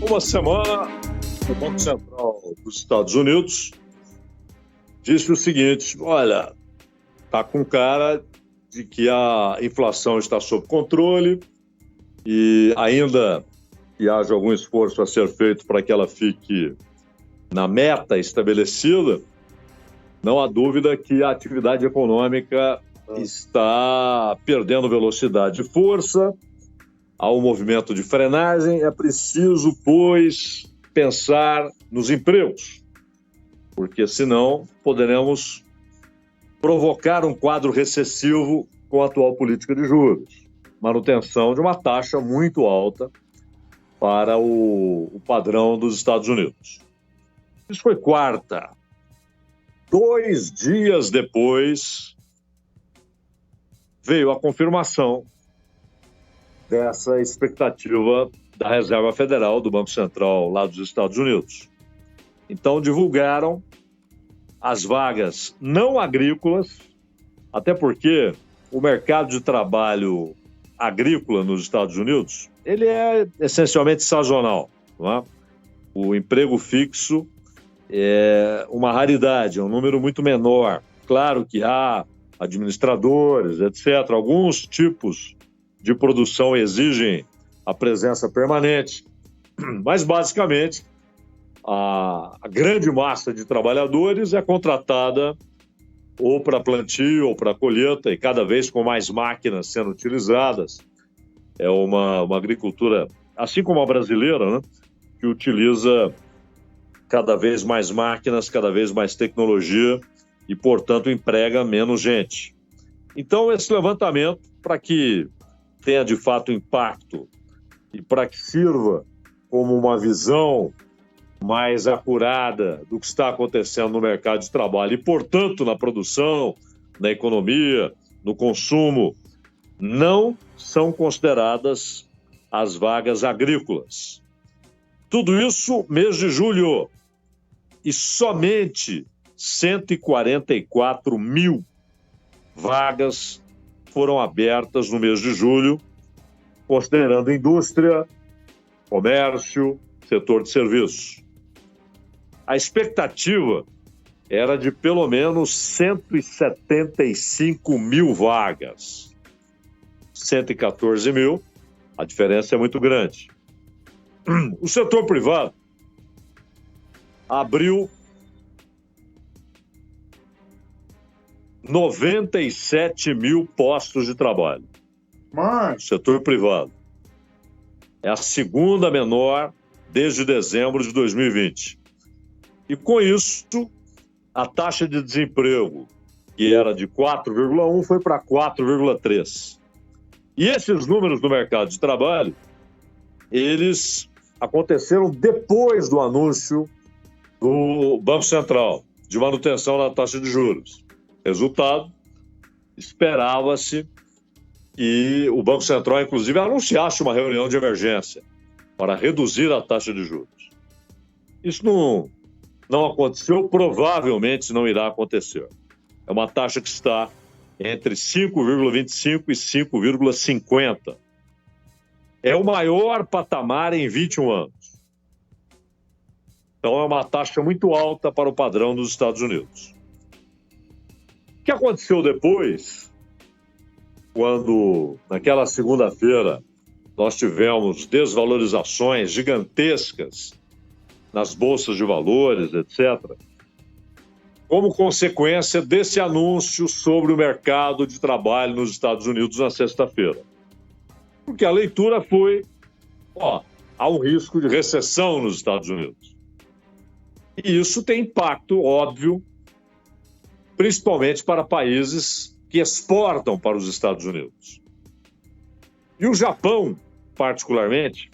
Uma semana, o Banco Central dos Estados Unidos disse o seguinte: olha, está com cara de que a inflação está sob controle e ainda que haja algum esforço a ser feito para que ela fique na meta estabelecida, não há dúvida que a atividade econômica está perdendo velocidade e força. Há um movimento de frenagem, é preciso, pois, pensar nos empregos, porque senão poderemos provocar um quadro recessivo com a atual política de juros, manutenção de uma taxa muito alta para o padrão dos Estados Unidos. Isso foi quarta. 2 dias depois, veio a confirmação dessa expectativa da Reserva Federal, do Banco Central lá dos Estados Unidos. Então, divulgaram as vagas não agrícolas, até porque o mercado de trabalho agrícola nos Estados Unidos, ele é essencialmente sazonal, não é? O emprego fixo é uma raridade, é um número muito menor. Claro que há administradores, etc. Alguns tipos de produção exigem a presença permanente, mas basicamente a grande massa de trabalhadores é contratada ou para plantio ou para colheita, e cada vez com mais máquinas sendo utilizadas. É uma agricultura, assim como a brasileira, né, que utiliza cada vez mais máquinas, cada vez mais tecnologia e, portanto, emprega menos gente. Então, esse levantamento, para que tenha de fato impacto e para que sirva como uma visão mais acurada do que está acontecendo no mercado de trabalho e, portanto, na produção, na economia, no consumo, não são consideradas as vagas agrícolas. Tudo isso mês de julho, e somente 144 mil vagas foram abertas no mês de julho, considerando indústria, comércio, setor de serviços. A expectativa era de pelo menos 175 mil vagas. 114 mil, a diferença é muito grande. O setor privado abriu 97 mil postos de trabalho. O setor privado é a segunda menor desde dezembro de 2020. E com isso, a taxa de desemprego, que era de 4,1, foi para 4,3. E esses números do mercado de trabalho, eles aconteceram depois do anúncio do Banco Central de manutenção da taxa de juros. Resultado, esperava-se que o Banco Central, inclusive, anunciasse uma reunião de emergência para reduzir a taxa de juros. Isso não aconteceu, provavelmente não irá acontecer. É uma taxa que está entre 5,25 e 5,50. É o maior patamar em 21 anos. Então é uma taxa muito alta para o padrão dos Estados Unidos. O que aconteceu depois, quando naquela segunda-feira nós tivemos desvalorizações gigantescas nas bolsas de valores, etc., como consequência desse anúncio sobre o mercado de trabalho nos Estados Unidos na sexta-feira? Porque a leitura foi, há um risco de recessão nos Estados Unidos. E isso tem impacto, óbvio, principalmente para países que exportam para os Estados Unidos. E o Japão, particularmente,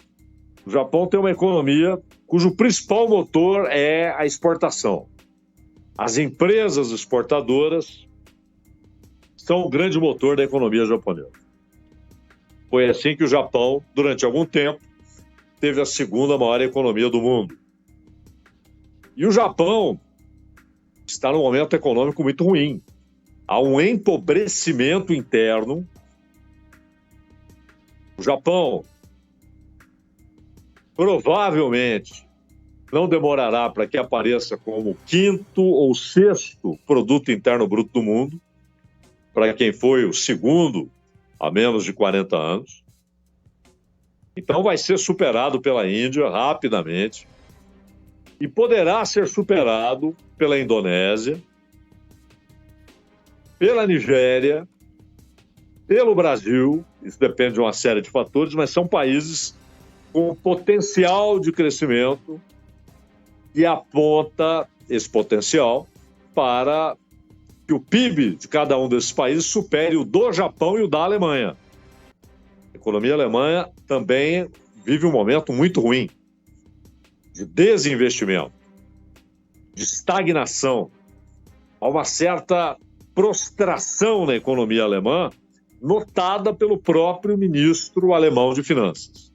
o Japão tem uma economia cujo principal motor é a exportação. As empresas exportadoras são o grande motor da economia japonesa. Foi assim que o Japão, durante algum tempo, teve a segunda maior economia do mundo. E o Japão está num momento econômico muito ruim. Há um empobrecimento interno. O Japão provavelmente não demorará para que apareça como o 5º ou 6º produto interno bruto do mundo, para quem foi o 2º há menos de 40 anos. Então vai ser superado pela Índia rapidamente e poderá ser superado pela Indonésia, pela Nigéria, pelo Brasil. Isso depende de uma série de fatores, mas são países com potencial de crescimento e aponta esse potencial para que o PIB de cada um desses países supere o do Japão e o da Alemanha. A economia alemã também vive um momento muito ruim de desinvestimento, de estagnação. Há uma certa prostração na economia alemã, notada pelo próprio ministro alemão de Finanças.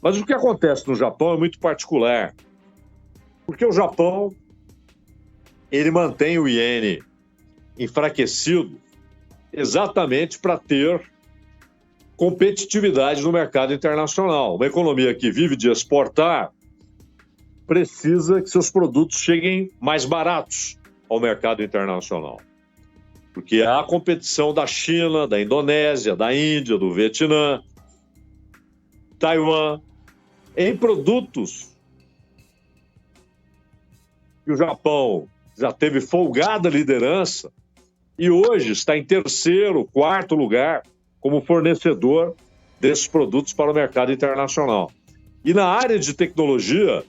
Mas o que acontece no Japão é muito particular, porque o Japão ele mantém o iene enfraquecido exatamente para ter competitividade no mercado internacional. Uma economia que vive de exportar precisa que seus produtos cheguem mais baratos ao mercado internacional. Porque há competição da China, da Indonésia, da Índia, do Vietnã, Taiwan, em produtos que o Japão já teve folgada liderança e hoje está em 3º, 4º lugar como fornecedor desses produtos para o mercado internacional. E na área de tecnologia,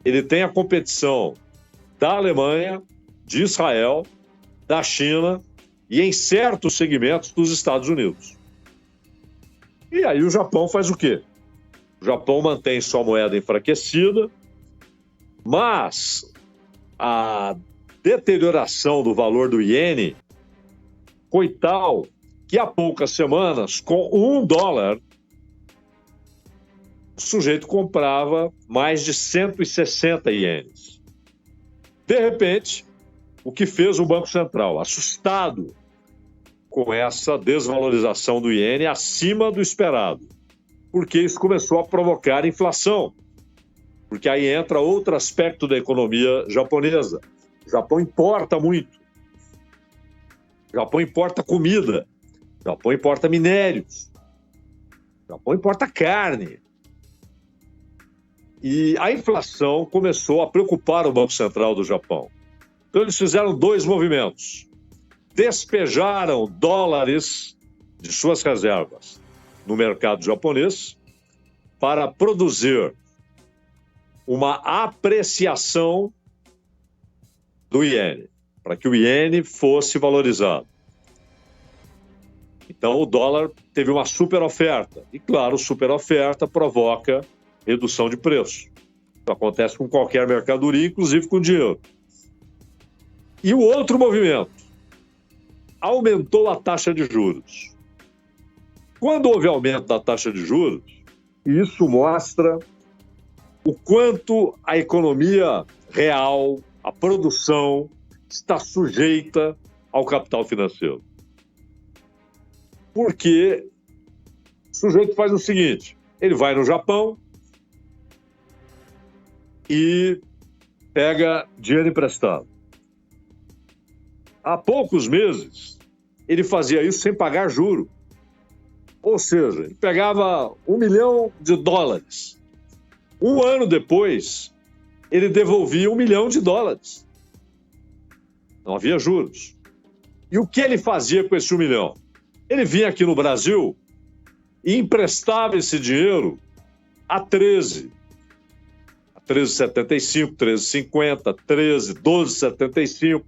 ele tem a competição da Alemanha, de Israel, da China e, em certos segmentos, dos Estados Unidos. E aí o Japão faz o quê? O Japão mantém sua moeda enfraquecida, mas a deterioração do valor do iene foi tal que há poucas semanas, com $1, o sujeito comprava mais de 160 ienes. De repente, o que fez o Banco Central? Assustado com essa desvalorização do iene acima do esperado, porque isso começou a provocar inflação. Porque aí entra outro aspecto da economia japonesa. O Japão importa muito. O Japão importa comida. O Japão importa minérios. O Japão importa carne. E a inflação começou a preocupar o Banco Central do Japão. Então eles fizeram 2 movimentos. Despejaram dólares de suas reservas no mercado japonês para produzir uma apreciação do iene, para que o iene fosse valorizado. Então o dólar teve uma super oferta. E claro, super oferta provoca redução de preço. Isso acontece com qualquer mercadoria, inclusive com dinheiro. E o outro movimento, aumentou a taxa de juros. Quando houve aumento da taxa de juros, isso mostra o quanto a economia real, a produção, está sujeita ao capital financeiro. Porque o sujeito faz o seguinte, ele vai no Japão e pega dinheiro emprestado. Há poucos meses, ele fazia isso sem pagar juro. Ou seja, ele pegava $1 milhão. Um ano depois, ele devolvia $1 milhão. Não havia juros. E o que ele fazia com esse $1 milhão? Ele vinha aqui no Brasil e emprestava esse dinheiro a 13. A 13,75, 13,50, 13, 12,75.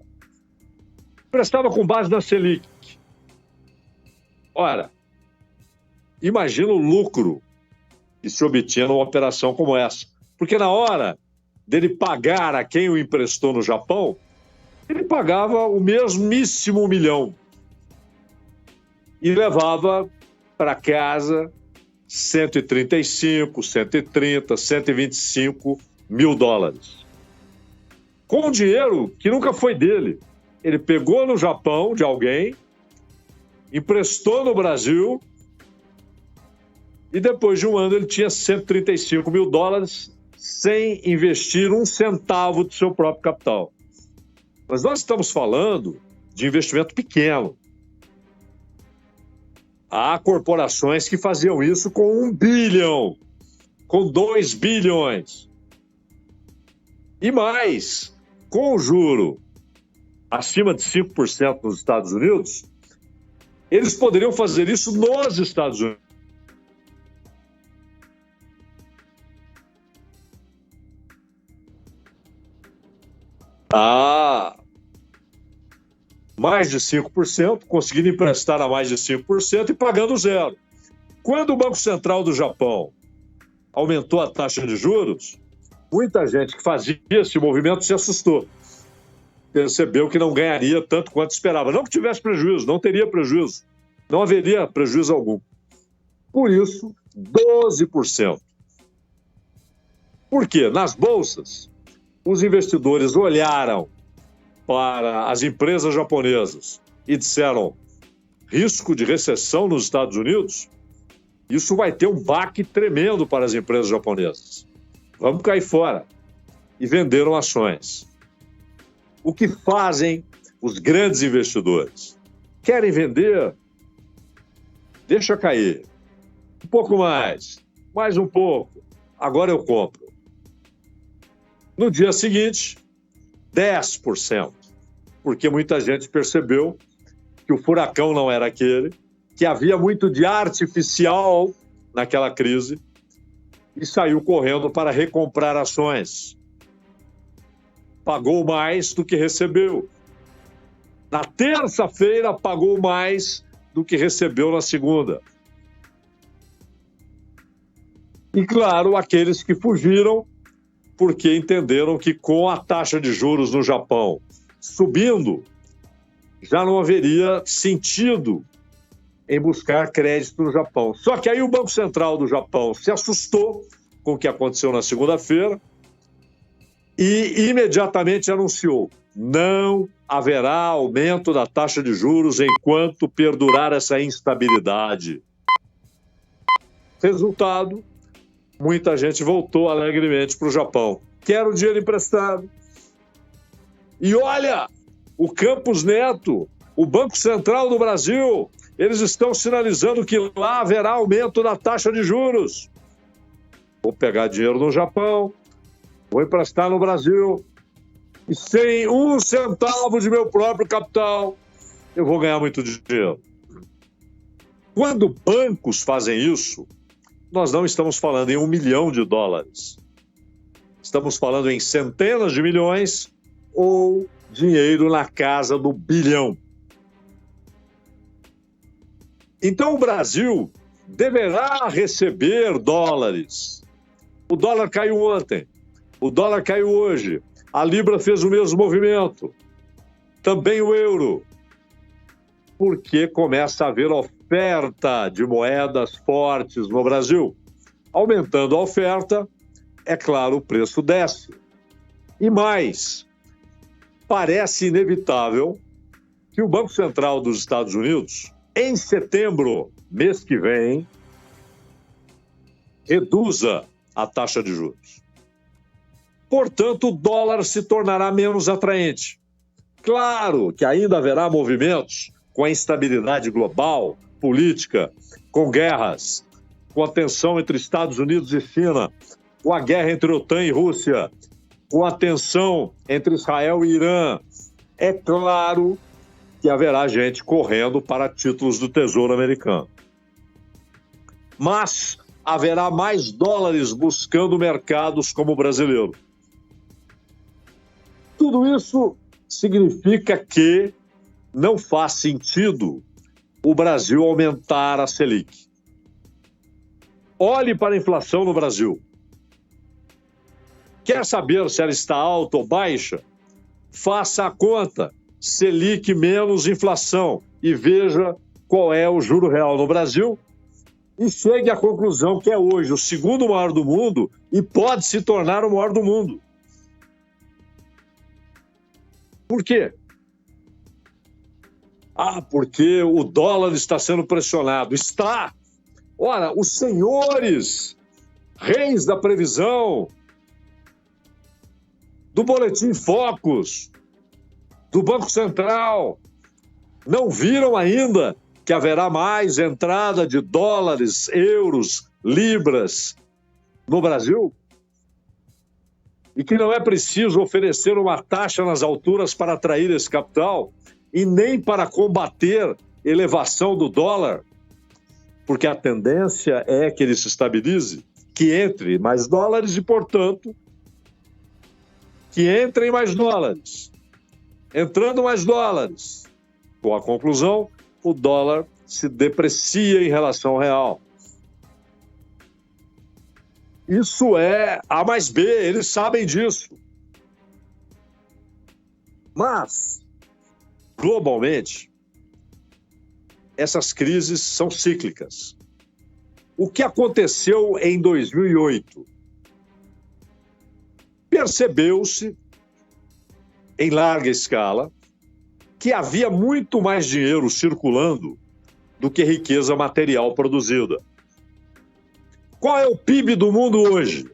Emprestava com base na Selic. Ora, imagina o lucro que se obtinha numa operação como essa. Porque na hora dele pagar a quem o emprestou no Japão, ele pagava o mesmíssimo $1 milhão. E levava para casa 135, 130, 125 mil dólares. Com um dinheiro que nunca foi dele. Ele pegou no Japão de alguém, emprestou no Brasil E depois de um ano ele tinha 135 mil dólares sem investir um centavo do seu próprio capital. Mas nós estamos falando de investimento pequeno. Há corporações que faziam isso com 1 bilhão, com 2 bilhões. E mais, com o juro acima de 5% nos Estados Unidos, eles poderiam fazer isso nos Estados Unidos. Mais de 5%, conseguindo emprestar a mais de 5% e pagando zero. Quando o Banco Central do Japão aumentou a taxa de juros, muita gente que fazia esse movimento se assustou. Percebeu que não ganharia tanto quanto esperava. Não que tivesse prejuízo, não teria prejuízo. Não haveria prejuízo algum. Por isso, 12%. Por quê? Nas bolsas, os investidores olharam para as empresas japonesas e disseram: risco de recessão nos Estados Unidos? Isso vai ter um baque tremendo para as empresas japonesas. Vamos cair fora. E venderam ações. O que fazem os grandes investidores? Querem vender? Deixa cair. Um pouco mais um pouco. Agora eu compro. No dia seguinte, 10%. Porque muita gente percebeu que o furacão não era aquele, que havia muito de artificial naquela crise e saiu correndo para recomprar ações. Pagou mais do que recebeu. Na terça-feira, pagou mais do que recebeu na segunda. E, claro, aqueles que fugiram porque entenderam que com a taxa de juros no Japão subindo, já não haveria sentido em buscar crédito no Japão. Só que aí o Banco Central do Japão se assustou com o que aconteceu na segunda-feira e imediatamente anunciou: não haverá aumento da taxa de juros enquanto perdurar essa instabilidade. Resultado, muita gente voltou alegremente para o Japão. Quero dinheiro emprestado. E olha, o Campos Neto, o Banco Central do Brasil, eles estão sinalizando que lá haverá aumento da taxa de juros. Vou pegar dinheiro no Japão, vou emprestar no Brasil, e sem um centavo de meu próprio capital, eu vou ganhar muito dinheiro. Quando bancos fazem isso, nós não estamos falando em $1 milhão. Estamos falando em centenas de milhões ou dinheiro na casa do bilhão. Então o Brasil deverá receber dólares. O dólar caiu ontem, o dólar caiu hoje, a Libra fez o mesmo movimento, também o euro, porque começa a haver oferta de moedas fortes no Brasil. Aumentando a oferta, é claro, o preço desce. E mais, parece inevitável que o Banco Central dos Estados Unidos, em setembro, mês que vem, reduza a taxa de juros. Portanto, o dólar se tornará menos atraente. Claro que ainda haverá movimentos com a instabilidade global, política, com guerras, com a tensão entre Estados Unidos e China, com a guerra entre OTAN e Rússia, com a tensão entre Israel e Irã. É claro que haverá gente correndo para títulos do Tesouro Americano. Mas haverá mais dólares buscando mercados como o brasileiro. Tudo isso significa que não faz sentido o Brasil aumentar a Selic. Olhe para a inflação no Brasil. Quer saber se ela está alta ou baixa? Faça a conta, Selic menos inflação, e veja qual é o juro real no Brasil e chegue à conclusão que é hoje o segundo maior do mundo e pode se tornar o maior do mundo. Por quê? Porque o dólar está sendo pressionado. Está! Ora, os senhores reis da previsão, do Boletim Focus, do Banco Central, não viram ainda que haverá mais entrada de dólares, euros, libras no Brasil? E que não é preciso oferecer uma taxa nas alturas para atrair esse capital e nem para combater elevação do dólar, porque a tendência é que ele se estabilize, que entre mais dólares e, portanto, que entrem mais dólares. Entrando mais dólares, com a conclusão, o dólar se deprecia em relação ao real. Isso é A mais B, eles sabem disso. Mas, globalmente, essas crises são cíclicas. O que aconteceu em 2008? Percebeu-se, em larga escala, que havia muito mais dinheiro circulando do que riqueza material produzida. Qual é o PIB do mundo hoje?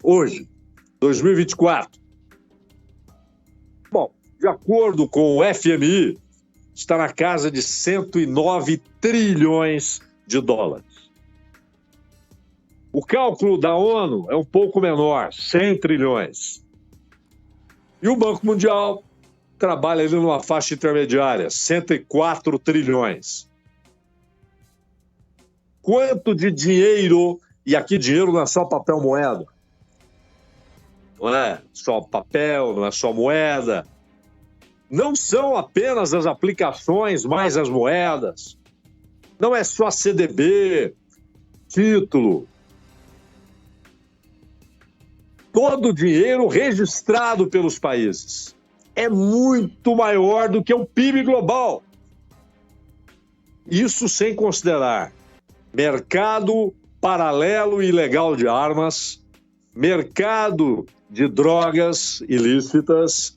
Hoje, 2024. Bom, de acordo com o FMI, está na casa de 109 trilhões de dólares. O cálculo da ONU é um pouco menor, 100 trilhões. E o Banco Mundial trabalha ali numa faixa intermediária, 104 trilhões. Quanto de dinheiro, e aqui dinheiro não é só papel moeda, não é só papel, não é só moeda, não são apenas as aplicações mais as moedas, não é só CDB, título, todo o dinheiro registrado pelos países é muito maior do que o PIB global. Isso sem considerar mercado paralelo e ilegal de armas, mercado de drogas ilícitas,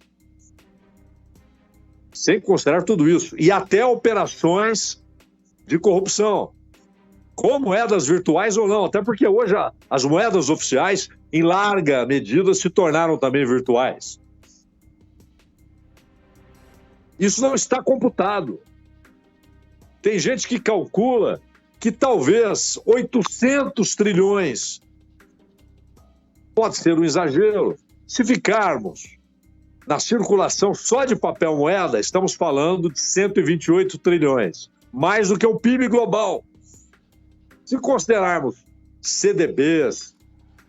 sem considerar tudo isso, e até operações de corrupção, com moedas virtuais ou não, até porque hoje as moedas oficiais, em larga medida, se tornaram também virtuais. Isso não está computado. Tem gente que calcula que talvez 800 trilhões pode ser um exagero. Se ficarmos na circulação só de papel moeda, estamos falando de 128 trilhões, mais do que o PIB global. Se considerarmos CDBs,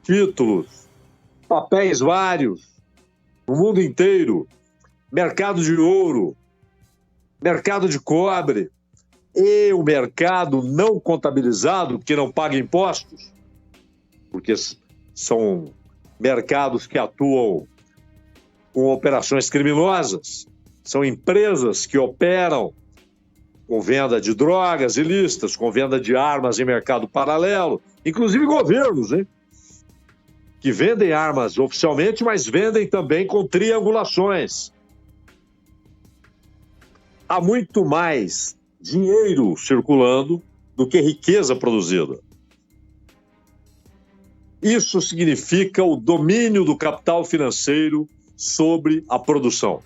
títulos, papéis vários, no mundo inteiro, mercado de ouro, mercado de cobre e o mercado não contabilizado, que não paga impostos, porque são mercados que atuam com operações criminosas, são empresas que operam com venda de drogas ilícitas, com venda de armas em mercado paralelo, inclusive governos, hein? Que vendem armas oficialmente, mas vendem também com triangulações. Há muito mais dinheiro circulando do que riqueza produzida. Isso significa o domínio do capital financeiro sobre a produção.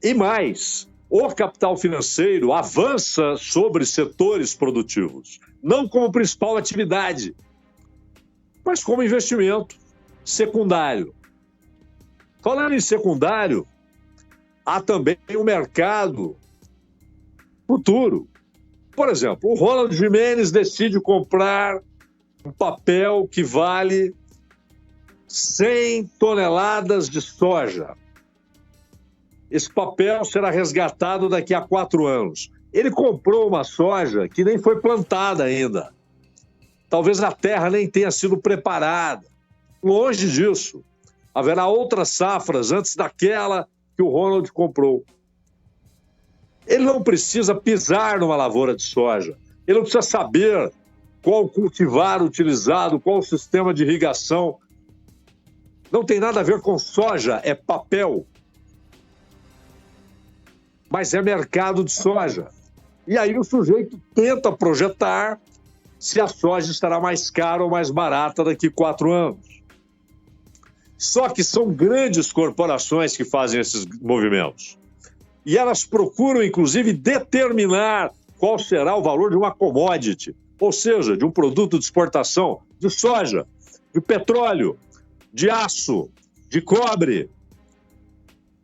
E mais, o capital financeiro avança sobre setores produtivos, não como principal atividade, mas como investimento secundário. Falando em secundário, há também o mercado futuro. Por exemplo, o Ronald Gimenez decide comprar um papel que vale 100 toneladas de soja. Esse papel será resgatado daqui a 4 anos. Ele comprou uma soja que nem foi plantada ainda. Talvez a terra nem tenha sido preparada. Longe disso. Haverá outras safras antes daquela que o Ronald comprou. Ele não precisa pisar numa lavoura de soja. Ele não precisa saber qual cultivar utilizado, qual o sistema de irrigação. Não tem nada a ver com soja, é papel. Mas é mercado de soja. E aí o sujeito tenta projetar se a soja estará mais cara ou mais barata daqui a 4 anos. Só que são grandes corporações que fazem esses movimentos. E elas procuram, inclusive, determinar qual será o valor de uma commodity, ou seja, de um produto de exportação, de soja, de petróleo, de aço, de cobre,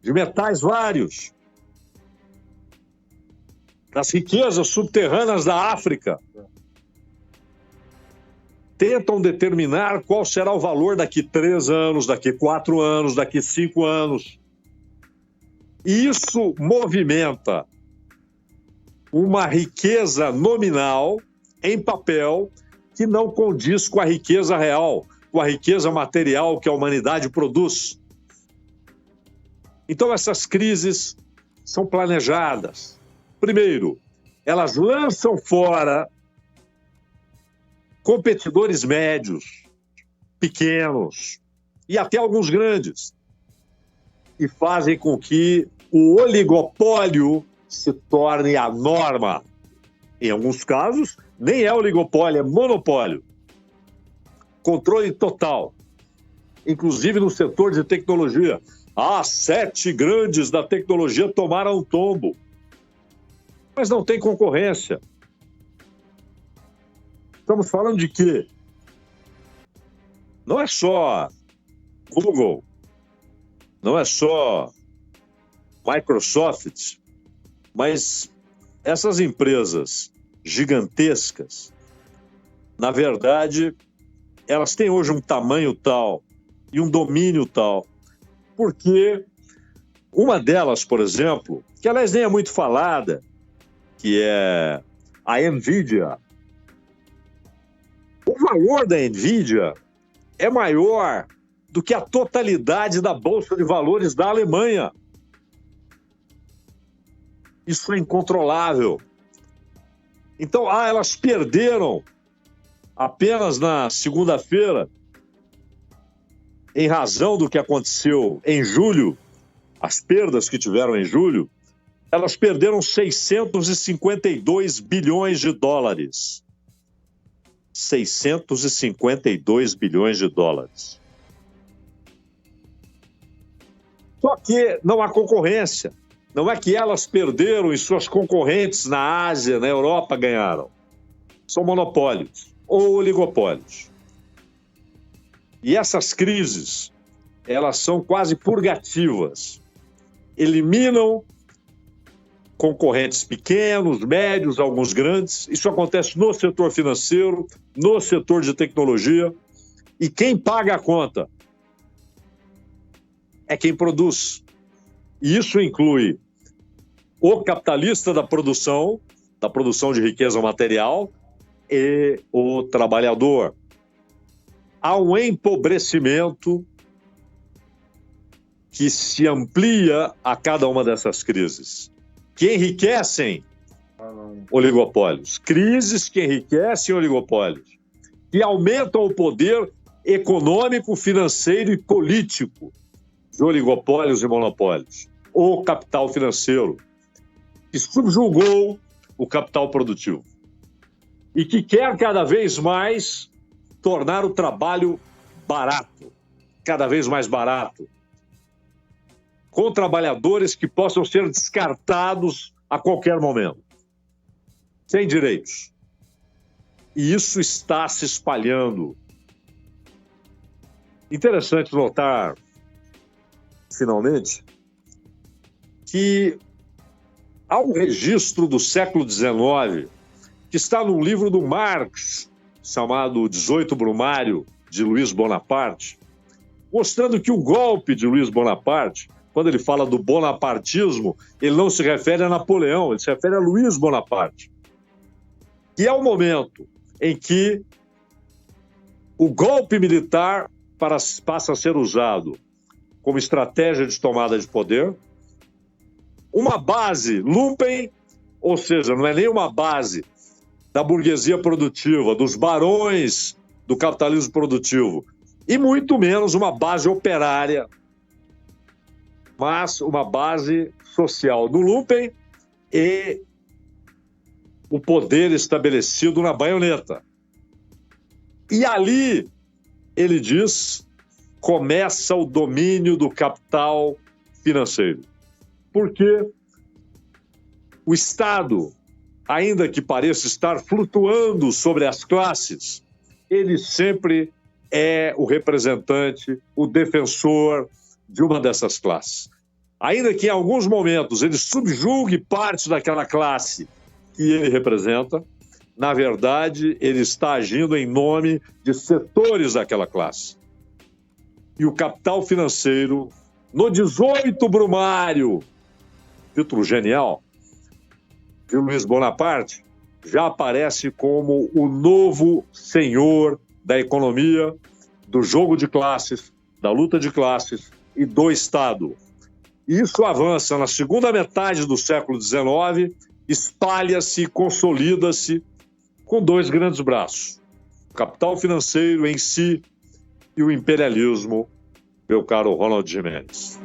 de metais vários, das riquezas subterrâneas da África. Tentam determinar qual será o valor daqui 3 anos, daqui 4 anos, daqui 5 anos. E isso movimenta uma riqueza nominal em papel que não condiz com a riqueza real, com a riqueza material que a humanidade produz. Então essas crises são planejadas. Primeiro, elas lançam fora competidores médios, pequenos e até alguns grandes, e fazem com que o oligopólio se torne a norma. Em alguns casos, nem é oligopólio, é monopólio. Controle total. Inclusive no setor de tecnologia. 7 grandes da tecnologia tomaram um tombo. Mas não tem concorrência. Estamos falando de quê? Não é só Google, não é só Microsoft, mas essas empresas gigantescas, na verdade, elas têm hoje um tamanho tal e um domínio tal, porque uma delas, por exemplo, que aliás nem é muito falada, que é a NVIDIA. O valor da NVIDIA é maior do que a totalidade da Bolsa de Valores da Alemanha. Isso é incontrolável. Então, elas perderam apenas na segunda-feira, em razão do que aconteceu em julho, as perdas que tiveram em julho, elas perderam 652 bilhões de dólares. 652 bilhões de dólares. Só que não há concorrência. Não é que elas perderam e suas concorrentes na Ásia, na Europa ganharam. São monopólios ou oligopólios. E essas crises, elas são quase purgativas. Eliminam concorrentes pequenos, médios, alguns grandes. Isso acontece no setor financeiro, no setor de tecnologia. E quem paga a conta é quem produz. E isso inclui o capitalista da produção de riqueza material, e o trabalhador. Há um empobrecimento que se amplia a cada uma dessas crises, que enriquecem oligopólios. Crises que enriquecem oligopólios, que aumentam o poder econômico, financeiro e político de oligopólios e monopólios. O capital financeiro, que subjugou o capital produtivo e que quer cada vez mais tornar o trabalho barato, cada vez mais barato, com trabalhadores que possam ser descartados a qualquer momento, sem direitos. E isso está se espalhando. Interessante notar, finalmente, que há um registro do século XIX que está num livro do Marx, chamado 18 Brumário, de Luiz Bonaparte, mostrando que o golpe de Luiz Bonaparte, quando ele fala do bonapartismo, ele não se refere a Napoleão, ele se refere a Luiz Bonaparte. Que é o momento em que o golpe militar passa a ser usado como estratégia de tomada de poder, uma base lumpen, ou seja, não é nem uma base da burguesia produtiva, dos barões do capitalismo produtivo, e muito menos uma base operária, mas uma base social do lumpen e o poder estabelecido na baioneta. E ali, ele diz, começa o domínio do capital financeiro. Porque o Estado, ainda que pareça estar flutuando sobre as classes, ele sempre é o representante, o defensor de uma dessas classes. Ainda que em alguns momentos ele subjugue parte daquela classe que ele representa, na verdade, ele está agindo em nome de setores daquela classe. E o capital financeiro, no 18 Brumário, título genial, de Luiz Bonaparte, já aparece como o novo senhor da economia, do jogo de classes, da luta de classes e do Estado. Isso avança na segunda metade do século XIX, espalha-se e consolida-se com dois grandes braços: o capital financeiro em si e o imperialismo, meu caro Ronald Gimenez.